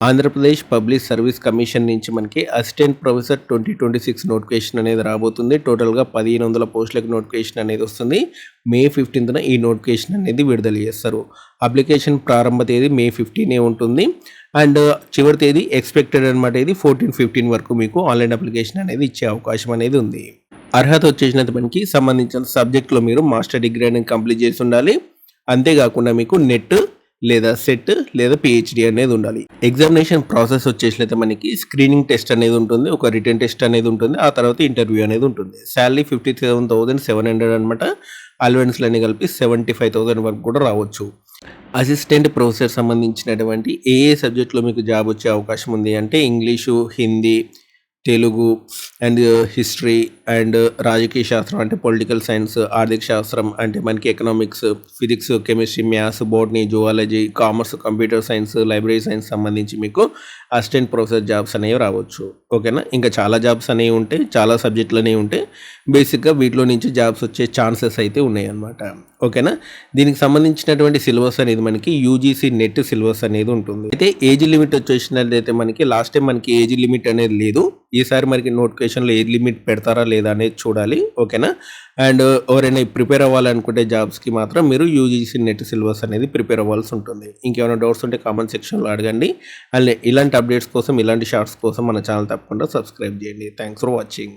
Andhra Pradesh public service commission నుంచి మనకి assistant professor 2026 notification అనేది రాబోతుంది. టోటల్‌గా 1500 పోస్టులకు నోటిఫికేషన్ అనేది వస్తుంది. మే 15న ఈ నోటిఫికేషన్ అనేది విడుదల చేస్తారు. అప్లికేషన్ ప్రారంభ తేదీ మే 15 ఉంటుంది. అండ్ చివరి తేదీ ఎక్స్‌పెక్టెడ్ అనమాట. ఇది 14, 15 వరకు మీకు ఆన్‌లైన్ అప్లికేషన్ అనేది ఇచ్చే అవకాశం అనేది ఉంది. అర్హత వచ్చేసినది మనకి సంబంధించిన సబ్జెక్ట్‌లో మీరు మాస్టర్ డిగ్రీ అనేది కంప్లీట్ చేసి ఉండాలి. అంతేకాకుండా మీకు నెట్ లేదా సెట్ లేదా పిహెచ్డి అనేది ఉండాలి. ఎగ్జామినేషన్ ప్రాసెస్ వచ్చేసినట్లయితే మనకి స్క్రీనింగ్ టెస్ట్ అనేది ఉంటుంది, ఒక రిటర్న్ టెస్ట్ అనేది ఉంటుంది, ఆ తర్వాత ఇంటర్వ్యూ అనేది ఉంటుంది. శాలరీ 57,700 అనమాట. అలవెన్స్లు అన్ని కలిపి 75,000 వరకు కూడా రావచ్చు. అసిస్టెంట్ ప్రొఫెసర్ సంబంధించినటువంటి ఏ సబ్జెక్ట్లో మీకు జాబ్ వచ్చే అవకాశం ఉంది అంటే English, Hindi, Telugu and history and రాజకీయ శాస్త్రం అంటే పొలిటికల్ సైన్స్, ఆర్థిక శాస్త్రం అంటే మనకి economics, physics, chemistry, maths, botany, zoology, commerce, computer science, library science సంబంధించి మీకు అసిస్టెంట్ ప్రొఫెసర్ జాబ్స్ అనేవి రావచ్చు. ఓకేనా. ఇంకా చాలా జాబ్స్ అనేవి ఉంటాయి, చాలా సబ్జెక్టులు అనేవి ఉంటాయి. బేసిక్గా వీటిలో నుంచి జాబ్స్ వచ్చే ఛాన్సెస్ అయితే ఉన్నాయి అన్నమాట. ఓకేనా. దీనికి సంబంధించినటువంటి సిలబస్ అనేది మనకి యూజీసీ నెట్ సిలబస్ అనేది ఉంటుంది. అయితే ఏజ్ లిమిట్ వచ్చేసినట్లయితే మనకి లాస్ట్ టైం మనకి ఏజ్ లిమిట్ అనేది లేదు. ఈసారి మనకి నోటిఫికేషన్లో ఏజ్ లిమిట్ పెడతారా లేదా అనేది చూడాలి. ఓకేనా. అండ్ ఎవరైనా ప్రిపేర్ అవ్వాలనుకుంటే జాబ్స్కి మాత్రం మీరు యూజీసీ నెట్ సిలబస్ అనేది ప్రిపేర్ అవ్వాల్సి ఉంటుంది. ఇంకేమైనా డౌట్స్ ఉంటే కామెంట్ సెక్షన్లో అడగండి. అండ్ ఇలాంటి అప్డేట్స్ కోసం, ఇలాంటి షార్ట్స్ కోసం మన ఛానల్ తప్పకుండా సబ్స్క్రైబ్ చేయండి. Thanks for watching.